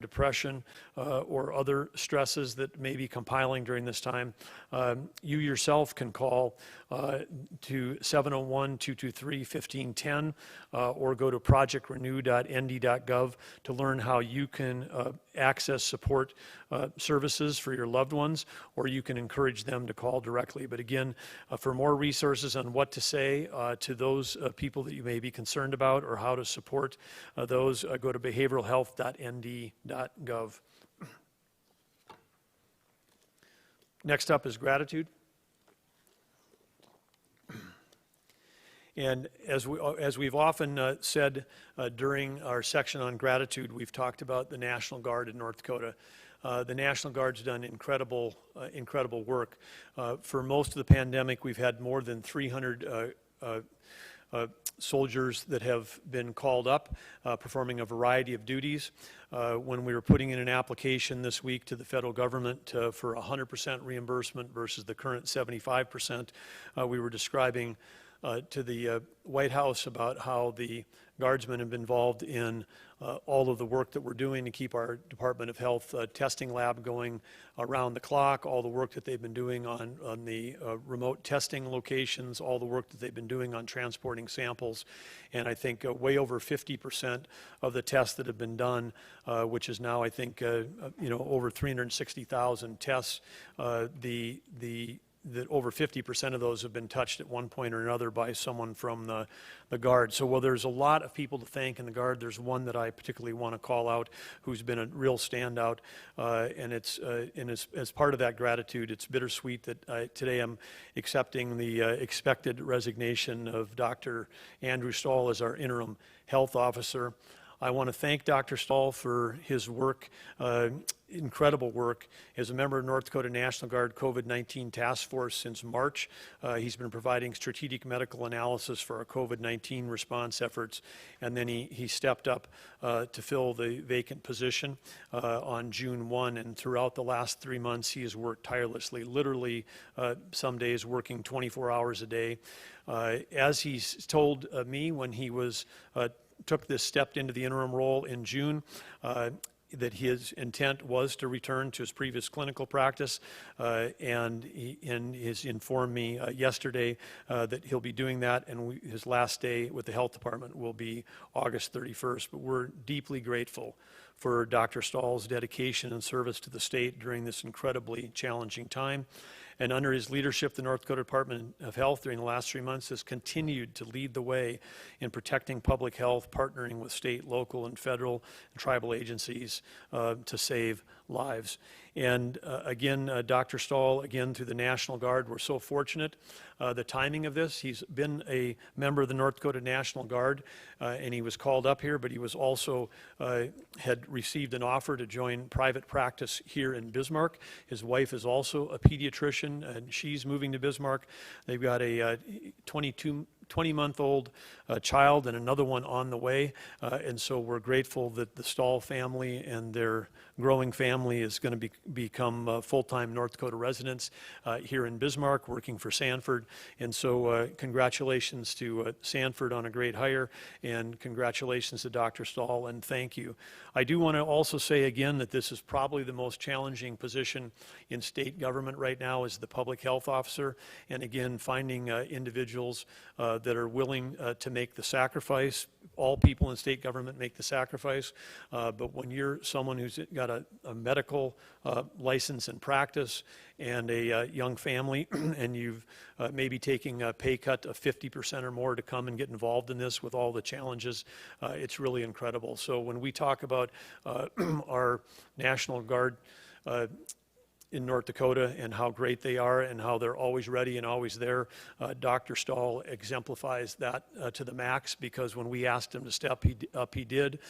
depression or other stresses that may be compiling during this time, you yourself can call to 701-223-1510 or go to projectrenew.nd.gov to learn how you can access support services for your loved ones, or you can encourage them to call directly. But again, for more resources on what to say to those people that you may be concerned about or how to support those, go to behavioralhealth.nd.gov. Next up is gratitude. And as we've often said during our section on gratitude, we've talked about the National Guard in North Dakota. The National Guard's done incredible work. For most of the pandemic, we've had more than 300 soldiers that have been called up, performing a variety of duties. When we were putting in an application this week to the federal government for 100% reimbursement versus the current 75%, we were describing to the White House about how the Guardsmen have been involved in all of the work that we're doing to keep our Department of Health testing lab going around the clock, all the work that they've been doing on the remote testing locations, all the work that they've been doing on transporting samples. And I think way over 50% of the tests that have been done, which is now I think over 360,000 tests, that over 50% of those have been touched at one point or another by someone from the Guard. So while there's a lot of people to thank in the Guard, there's one that I particularly want to call out who's been a real standout, and as part of that gratitude, it's bittersweet that today I'm accepting the expected resignation of Dr. Andrew Stahl as our interim health officer. I want to thank Dr. Stahl for his work, incredible work. As a member of North Dakota National Guard COVID-19 Task Force since March, he's been providing strategic medical analysis for our COVID-19 response efforts, and then he stepped up to fill the vacant position on June 1, and throughout the last 3 months he has worked tirelessly, literally some days working 24 hours a day. As he's told me when he took this step into the interim role in June, that his intent was to return to his previous clinical practice, and he has informed me yesterday that he'll be doing that, and his last day with the health department will be August 31st. But we're deeply grateful for Dr. Stahl's dedication and service to the state during this incredibly challenging time. And under his leadership, the North Dakota Department of Health during the last 3 months has continued to lead the way in protecting public health, partnering with state, local, and federal and tribal agencies to save lives. And again, Dr. Stahl, again, through the National Guard, we're so fortunate. The timing of this, he's been a member of the North Dakota National Guard, and he was called up here, but he was also had received an offer to join private practice here in Bismarck. His wife is also a pediatrician, and she's moving to Bismarck. They've got a 20-month-old child and another one on the way, and so we're grateful that the Stahl family and their growing family is going to become full-time North Dakota residents here in Bismarck, working for Sanford. And so congratulations to Sanford on a great hire, and congratulations to Dr. Stahl, and thank you. I do want to also say again that this is probably the most challenging position in state government right now as the public health officer, and again, finding individuals that are willing to make the sacrifice. All people in state government make the sacrifice, but when you're someone who's got a medical license and practice and a young family, and you've maybe taking a pay cut of 50% or more to come and get involved in this with all the challenges, it's really incredible. So when we talk about our National Guard in North Dakota and how great they are and how they're always ready and always there, Dr. Stahl exemplifies that to the max, because when we asked him to step up, he did.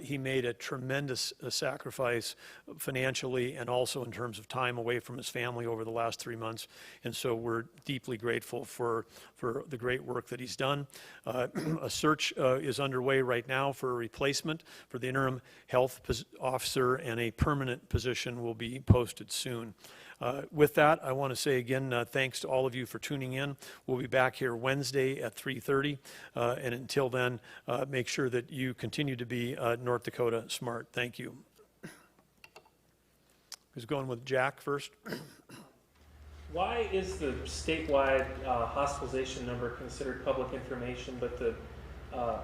He made a tremendous sacrifice financially and also in terms of time away from his family over the last 3 months, and so we're deeply grateful for the great work that he's done. A search is underway right now for a replacement for the interim health officer, and a permanent position will be posted soon. With that, I want to say again, thanks to all of you for tuning in. We'll be back here Wednesday at 3:30, and until then, make sure that you continue to be North Dakota smart. Thank you. Who's going with Jack first? Why is the statewide hospitalization number considered public information, but the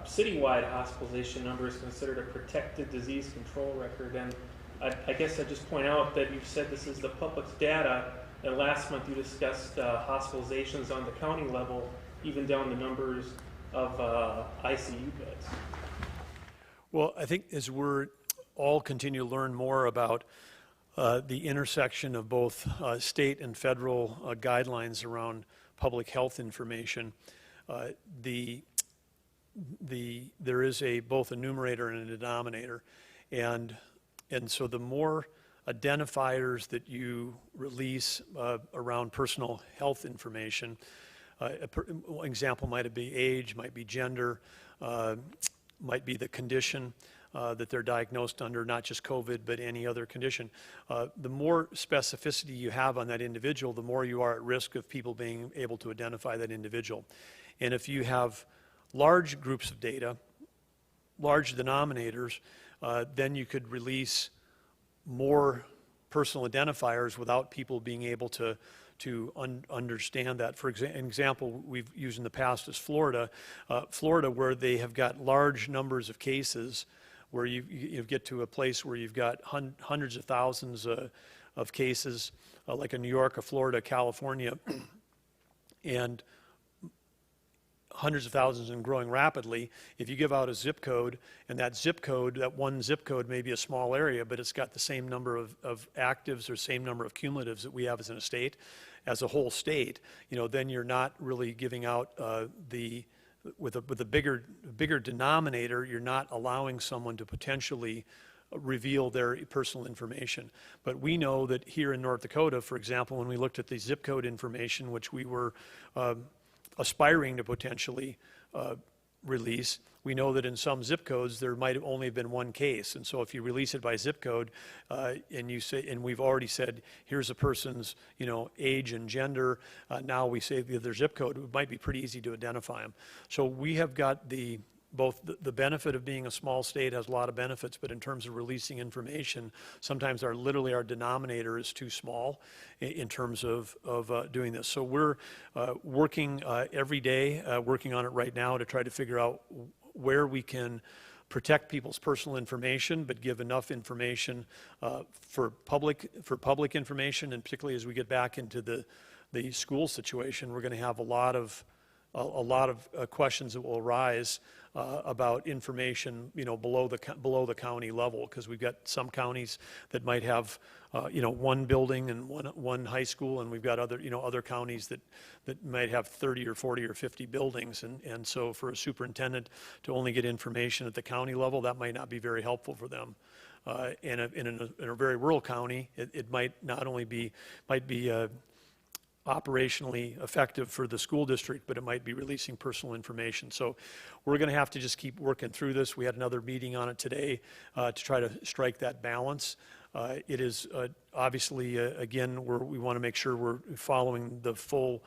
citywide hospitalization number is considered a protected disease control record? And I guess I just point out that you've said this is the public's data, and last month you discussed hospitalizations on the county level, even down the numbers of ICU beds. Well, I think as we're all continue to learn more about the intersection of both state and federal guidelines around public health information, there is both a numerator and a denominator, and so the more identifiers that you release around personal health information, one example might be age, might be gender, might be the condition that they're diagnosed under, not just COVID, but any other condition. The more specificity you have on that individual, the more you are at risk of people being able to identify that individual. And if you have large groups of data, large denominators, then you could release more personal identifiers without people being able to understand that. For an example we've used in the past is Florida. Florida, where they have got large numbers of cases, where you get to a place where you've got hundreds of thousands of cases, like in New York, or Florida, California, and hundreds of thousands and growing rapidly. If you give out a zip code, and that one zip code may be a small area, but it's got the same number of actives or same number of cumulatives that we have as in a state, as a whole state, then you're not really giving out with a bigger denominator, you're not allowing someone to potentially reveal their personal information. But we know that here in North Dakota, for example, when we looked at the zip code information, which we were aspiring to potentially release, we know that in some zip codes there might have only been one case. And so if you release it by zip code, and we've already said here's a person's age and gender, now we say their zip code, it might be pretty easy to identify them. So we have got both the benefit of being a small state has a lot of benefits, but in terms of releasing information, sometimes our denominator is too small in terms of doing this. So we're working every day, working on it right now to try to figure out where we can protect people's personal information, but give enough information for public information, and particularly as we get back into the school situation, we're going to have a lot of questions that will arise about information, below the county level, because we've got some counties that might have, one building and one high school, and we've got other counties that might have 30 or 40 or 50 buildings, and so for a superintendent to only get information at the county level, that might not be very helpful for them. In a very rural county, it might not only be operationally effective for the school district, but it might be releasing personal information. So we're going to have to just keep working through this. We had another meeting on it today to try to strike that balance. It is obviously, again, we want to make sure we're following the full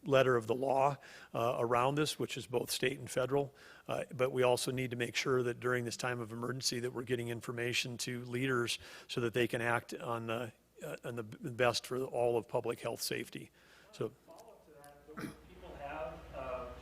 letter of the law around this, which is both state and federal. But we also need to make sure that during this time of emergency that we're getting information to leaders so that they can act on the best for all of public health safety. So, follow-up to that, do people have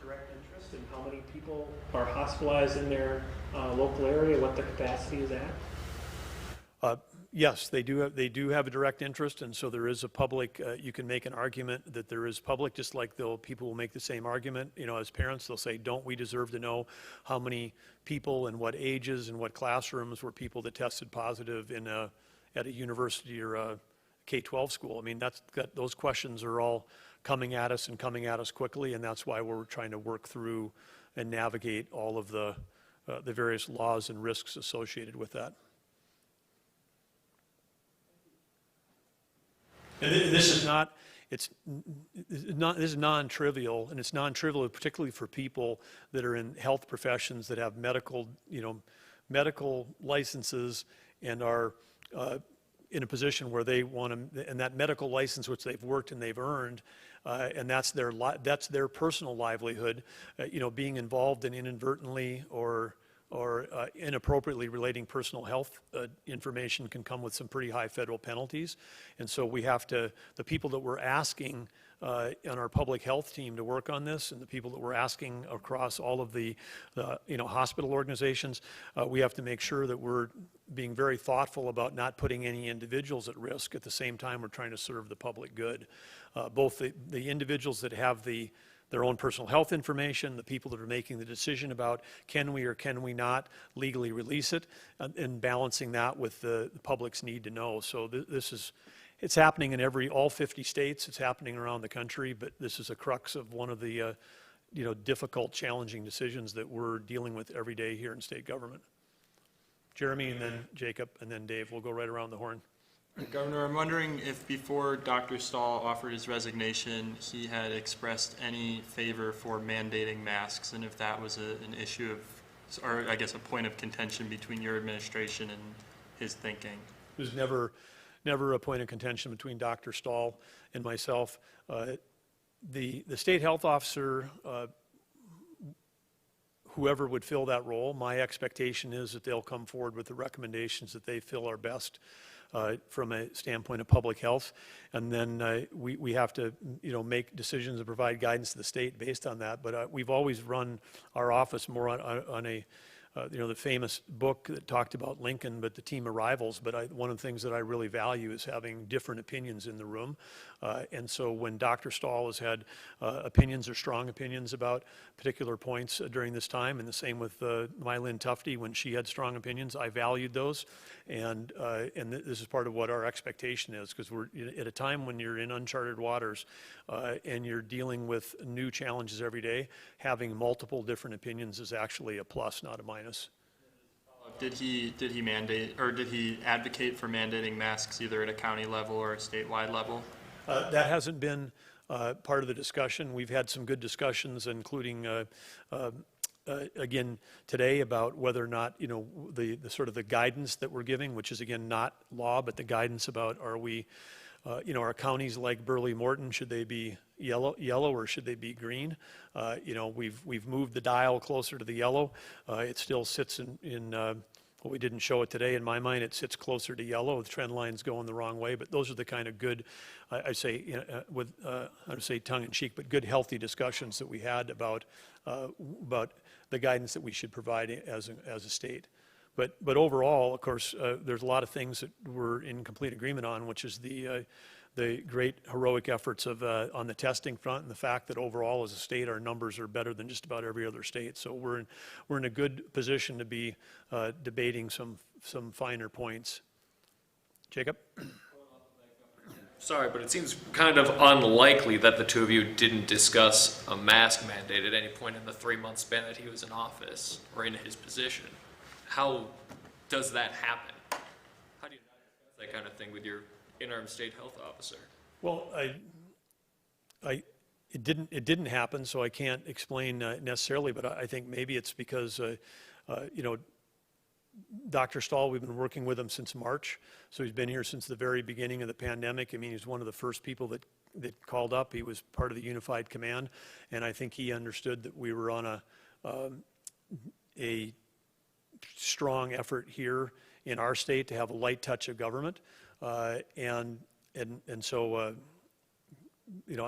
direct interest in how many people are hospitalized in their local area, what the capacity is at? Yes, they do have a direct interest, and so there is a public. You can make an argument that there is public, just like people will make the same argument. As parents, they'll say, "Don't we deserve to know how many people and what ages and what classrooms were people that tested positive at a university or a K-12 school?" I mean, those questions are all coming at us quickly, and that's why we're trying to work through and navigate all of the various laws and risks associated with that. And this is non-trivial, and it's non-trivial particularly for people that are in health professions that have medical licenses and are in a position where they want to, and that medical license which they've worked and they've earned, and that's their personal livelihood, being involved in inadvertently or or inappropriately relating personal health information can come with some pretty high federal penalties. And so we have to, the people that we're asking on our public health team to work on this, and the people that we're asking across all of the hospital organizations, we have to make sure that we're being very thoughtful about not putting any individuals at risk. At the same time, we're trying to serve the public good. Both the individuals that have their own personal health information, the people that are making the decision about can we or can we not legally release it, and balancing that with the public's need to know. So it's happening in all 50 states. It's happening around the country, but this is a crux of one of the difficult, challenging decisions that we're dealing with every day here in state government. Jeremy, and then Jacob, and then Dave. We'll go right around the horn. Governor, I'm wondering if before Dr. Stahl offered his resignation, he had expressed any favor for mandating masks, and if that was an issue of, or I guess a point of contention between your administration and his thinking. It was never a point of contention between Dr. Stahl and myself. The state health officer, whoever would fill that role, my expectation is that they'll come forward with the recommendations that they feel are best from a standpoint of public health, and then we have to make decisions and provide guidance to the state based on that. But we've always run our office more on a the famous book that talked about Lincoln, but the team of rivals. But one of the things that I really value is having different opinions in the room. And so when Dr. Stahl has had opinions or strong opinions about particular points during this time, and the same with Mylyn Tufte, when she had strong opinions, I valued those. And this is part of what our expectation is, because we're at a time when you're in uncharted waters and you're dealing with new challenges every day. Having multiple different opinions is actually a plus, not a minus. Did he mandate, or did he advocate for mandating masks either at a county level or a statewide level? That hasn't been part of the discussion. We've had some good discussions, including again today, about whether or not the sort of the guidance that we're giving, which is again not law, but the guidance about are we are counties like Burley Morton, should they be yellow or should they be green? We've moved the dial closer to the yellow. It still sits in well, we didn't show it today. In my mind, it sits closer to yellow. The trend line's going the wrong way, but those are the kind of good, I say would say tongue in cheek, but good, healthy discussions that we had about the guidance that we should provide as a state. But overall, of course, there's a lot of things that we're in complete agreement on, which is the great heroic efforts of on the testing front, and the fact that overall as a state our numbers are better than just about every other state. So we're in a good position to be debating some finer points. Jacob? Sorry, but it seems kind of unlikely that the two of you didn't discuss a mask mandate at any point in the 3-month span that he was in office or in his position. How does that happen? How do you not discuss that kind of thing with your interim state health officer? Well, it didn't happen, so I can't explain necessarily, but I think maybe it's because Dr. Stahl, we've been working with him since March, so he's been here since the very beginning of the pandemic. I mean, he's one of the first people that called up. He was part of the unified command, and I think he understood that we were on a strong effort here in our state to have a light touch of government, and so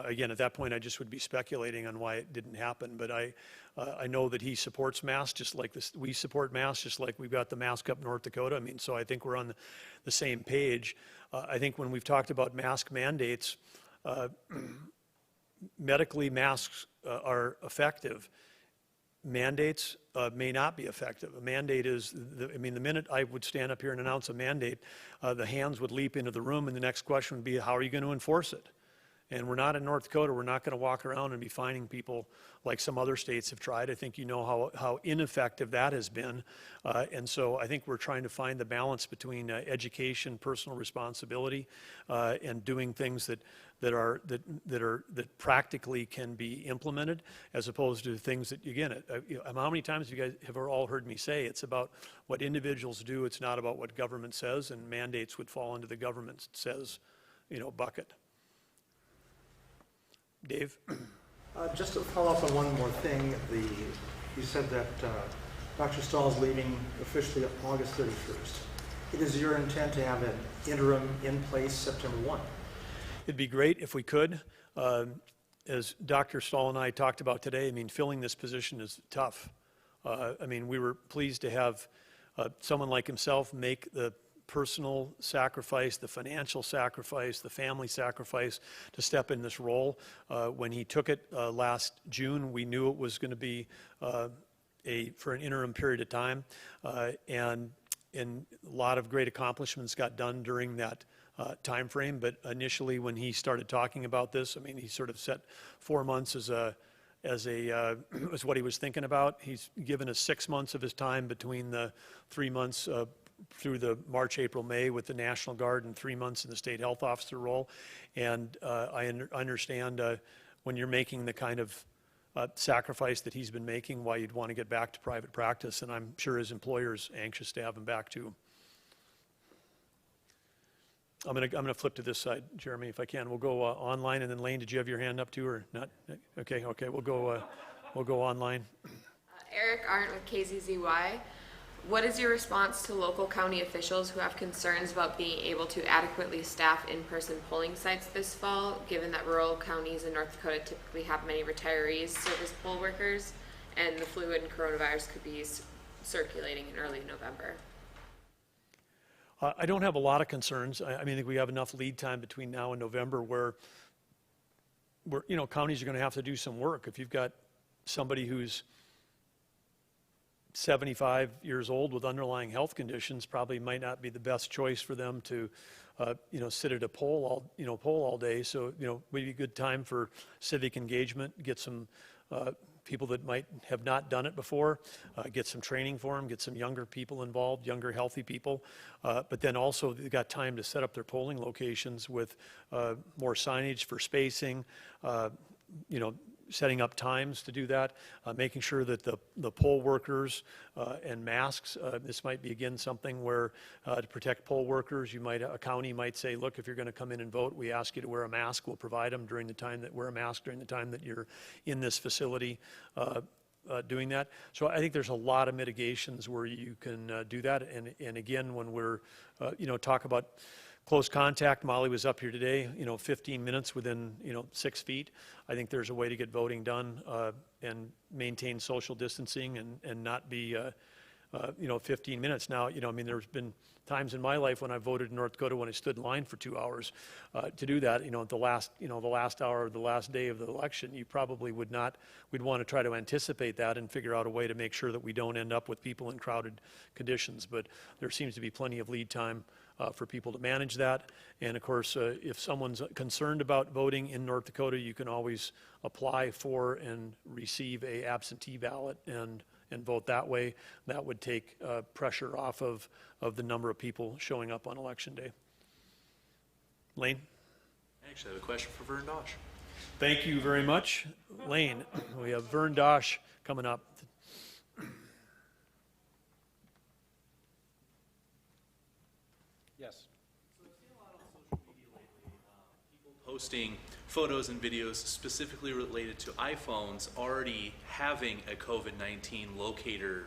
again, at that point, I just would be speculating on why it didn't happen. But I know that he supports masks, just like we support masks, just like we've got the mask up North Dakota. I mean, so I think we're on the same page. I think when we've talked about mask mandates, medically masks are effective. Mandates may not be effective. A mandate is, the minute I would stand up here and announce a mandate, the hands would leap into the room, and the next question would be, how are you going to enforce it? And we're not in North Dakota. We're not going to walk around and be fining people like some other states have tried. I think you know how ineffective that has been. And so I think we're trying to find the balance between education, personal responsibility, and doing things that practically can be implemented, as opposed to things that, again, how many times you guys have all heard me say it's about what individuals do, it's not about what government says, and mandates would fall into the government says, bucket. Dave? Just to follow up on one more thing, you said that Dr. Stahl is leaving officially August 31st. It is your intent to have an interim in place September 1. It'd be great if we could. As Dr. Stahl and I talked about today, I mean, filling this position is tough. I mean, we were pleased to have someone like himself make the personal sacrifice, the financial sacrifice, the family sacrifice to step in this role. When he took it last June, we knew it was going to be for an interim period of time, and a lot of great accomplishments got done during that time frame. But initially, when he started talking about this, I mean, he sort of set 4 months as what he was thinking about. He's given us 6 months of his time between the 3 months through the March, April, May with the National Guard and 3 months in the state health officer role. And I understand when you're making the kind of sacrifice that he's been making, why you'd want to get back to private practice. And I'm sure his employer's anxious to have him back too. I'm gonna flip to this side, Jeremy, if I can. We'll go online, and then Lane, did you have your hand up too, or not? Okay, we'll go online. Eric Arndt with KZZY. What is your response to local county officials who have concerns about being able to adequately staff in-person polling sites this fall, given that rural counties in North Dakota typically have many retirees serve as poll workers, and the flu and coronavirus could be circulating in early November? I don't have a lot of concerns. I mean, I think we have enough lead time between now and November where counties are going to have to do some work. If you've got somebody who's 75 years old with underlying health conditions, probably might not be the best choice for them to, sit at a poll all day. So, maybe a good time for civic engagement, get some people that might have not done it before, get some training for them, get some younger people involved, younger, healthy people. But then also they've got time to set up their polling locations with more signage for spacing, setting up times to do that, making sure that the poll workers and masks, this might be again something where to protect poll workers, a county might say, look, if you're going to come in and vote, we ask you to wear a mask. We'll provide them during the time that you're in this facility doing that. So I think there's a lot of mitigations where you can do that. And again, when we're, talk about close contact, Molly was up here today, 15 minutes within, 6 feet. I think there's a way to get voting done and maintain social distancing and not be, 15 minutes. Now, there's been times in my life when I voted in North Dakota when I stood in line for 2 hours to do that. The last hour of the last day of the election, you probably we'd want to try to anticipate that and figure out a way to make sure that we don't end up with people in crowded conditions. But there seems to be plenty of lead time for people to manage that. And of course, if someone's concerned about voting in North Dakota, you can always apply for and receive a absentee ballot and vote that way. That would take pressure off of the number of people showing up on election day. Lane? I actually have a question for Vern Dosh. Thank you very much, Lane. We have Vern Dosh coming up. Yes. So I've seen a lot on social media lately, people posting photos and videos specifically related to iPhones already having a COVID-19 locator.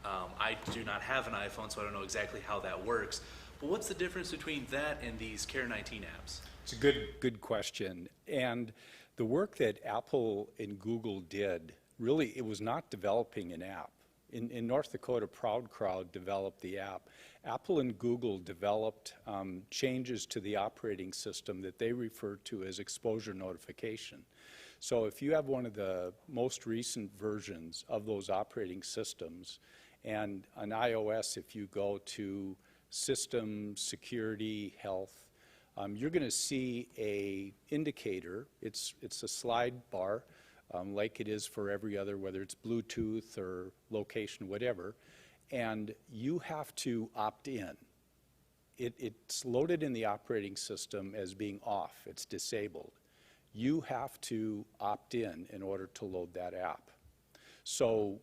I do not have an iPhone, so I don't know exactly how that works. But what's the difference between that and these Care19 apps? It's a good question. And the work that Apple and Google did, really, it was not developing an app. In North Dakota, Proud Crowd developed the app. Apple and Google developed changes to the operating system that they refer to as exposure notification. So if you have one of the most recent versions of those operating systems, and on iOS, if you go to System, Security, Health, you're going to see a indicator. It's a slide bar. Like it is for every other, whether it's Bluetooth or location, whatever, and you have to opt in. It's loaded in the operating system as being off, it's disabled. You have to opt in order to load that app. So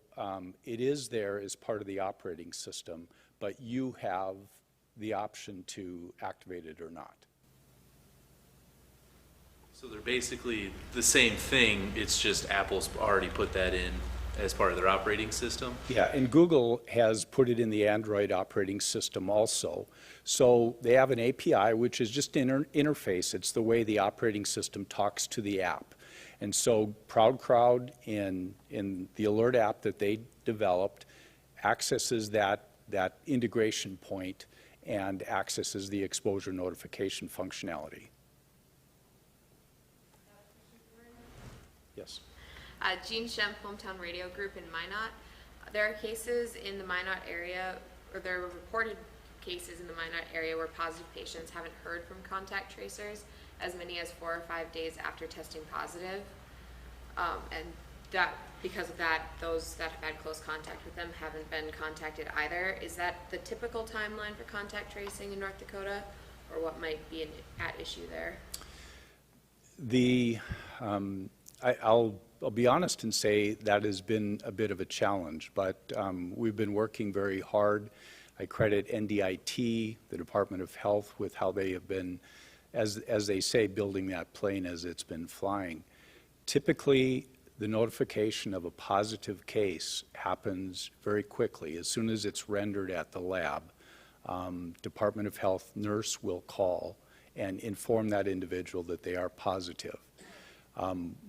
it is there as part of the operating system, but you have the option to activate it or not. So they're basically the same thing, it's just Apple's already put that in as part of their operating system. Yeah, and Google has put it in the Android operating system also. So they have an API, which is just an interface. It's the way the operating system talks to the app. And so ProudCrowd in the Alert app that they developed accesses that integration point and accesses the exposure notification functionality. Yes. Jean Shemp, Hometown Radio Group in Minot. There are cases in the Minot area, or there are reported cases in the Minot area where positive patients haven't heard from contact tracers as many as 4 or 5 days after testing positive. And that, because of that, those that have had close contact with them haven't been contacted either. Is that the typical timeline for contact tracing in North Dakota, or what might be at issue there? I'll be honest and say that has been a bit of a challenge, but we've been working very hard. I credit NDIT, the Department of Health, with how they have been, as they say, building that plane as it's been flying. Typically, the notification of a positive case happens very quickly. As soon as it's rendered at the lab, Department of Health nurse will call and inform that individual that they are positive.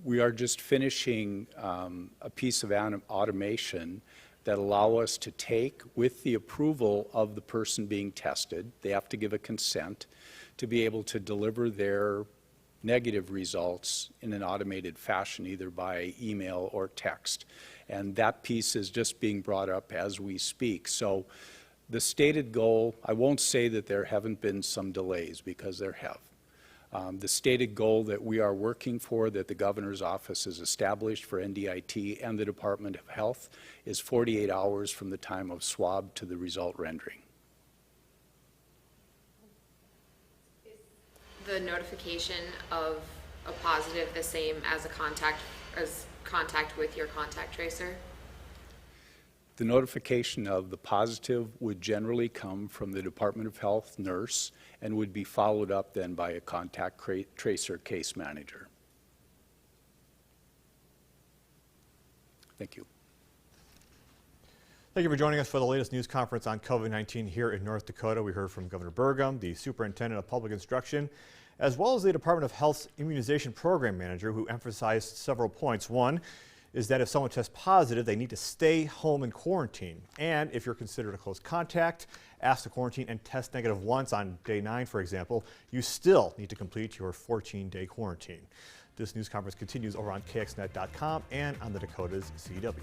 We are just finishing a piece of automation that allow us to take, with the approval of the person being tested, they have to give a consent, to be able to deliver their negative results in an automated fashion, either by email or text. And that piece is just being brought up as we speak. So the stated goal, I won't say that there haven't been some delays, because there have. The stated goal that we are working for, that the governor's office has established for NDIT and the Department of Health, is 48 hours from the time of swab to the result rendering. Is the notification of a positive the same as contact with your contact tracer? The notification of the positive would generally come from the Department of Health nurse and would be followed up then by a contact tracer case manager. Thank you. Thank you for joining us for the latest news conference on COVID-19 here in North Dakota. We heard from Governor Burgum, the Superintendent of Public Instruction, as well as the Department of Health's Immunization Program Manager, who emphasized several points. One is that if someone tests positive, they need to stay home and quarantine. And if you're considered a close contact, asked to quarantine and test negative once on day 9, for example, you still need to complete your 14-day quarantine. This news conference continues over on KXNet.com and on the Dakota's CW.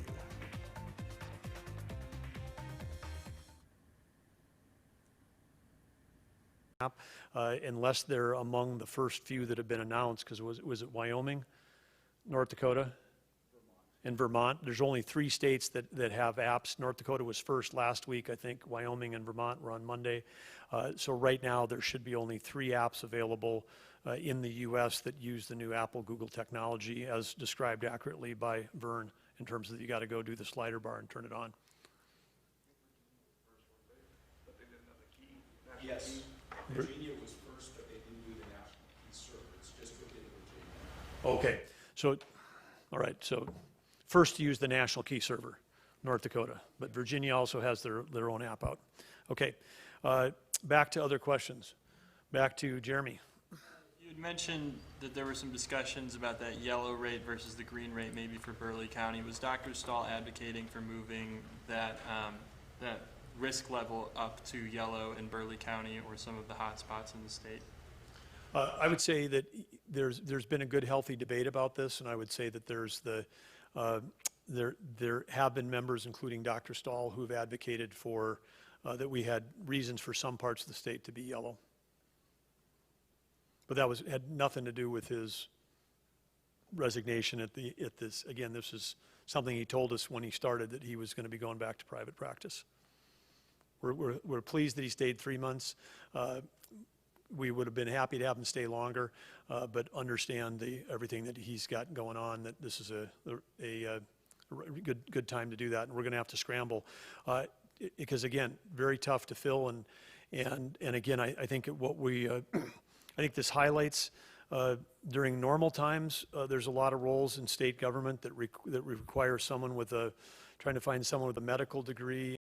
Unless they're among the first few that have been announced, because was it Wyoming, North Dakota? In Vermont. There's only 3 states that have apps. North Dakota was first last week. I think Wyoming and Vermont were on Monday. So right now there should be only 3 apps available in the U.S. that use the new Apple Google technology, as described accurately by Vern, in terms of you got to go do the slider bar and turn it on. Yes. Virginia was first, but they didn't do the national key server. It's just within Virginia. Okay. So, all right. So first to use the national key server, North Dakota, but Virginia also has their own app out. Okay, back to other questions. Back to Jeremy. You had mentioned that there were some discussions about that yellow rate versus the green rate maybe for Burleigh County. Was Dr. Stahl advocating for moving that, that risk level up to yellow in Burleigh County or some of the hot spots in the state? I would say that there's been a good, healthy debate about this, and I would say that there have been members, including Dr. Stahl, who have advocated for that we had reasons for some parts of the state to be yellow. But that had nothing to do with his resignation at this. Again, this is something he told us when he started, that he was going to be going back to private practice. We're pleased that he stayed 3 months. We would have been happy to have him stay longer, but understand everything that he's got going on, that this is a good time to do that, and we're going to have to scramble. Because again, very tough to fill, and again, I think what we, I think this highlights During normal times, there's a lot of roles in state government that require someone with trying to find someone with a medical degree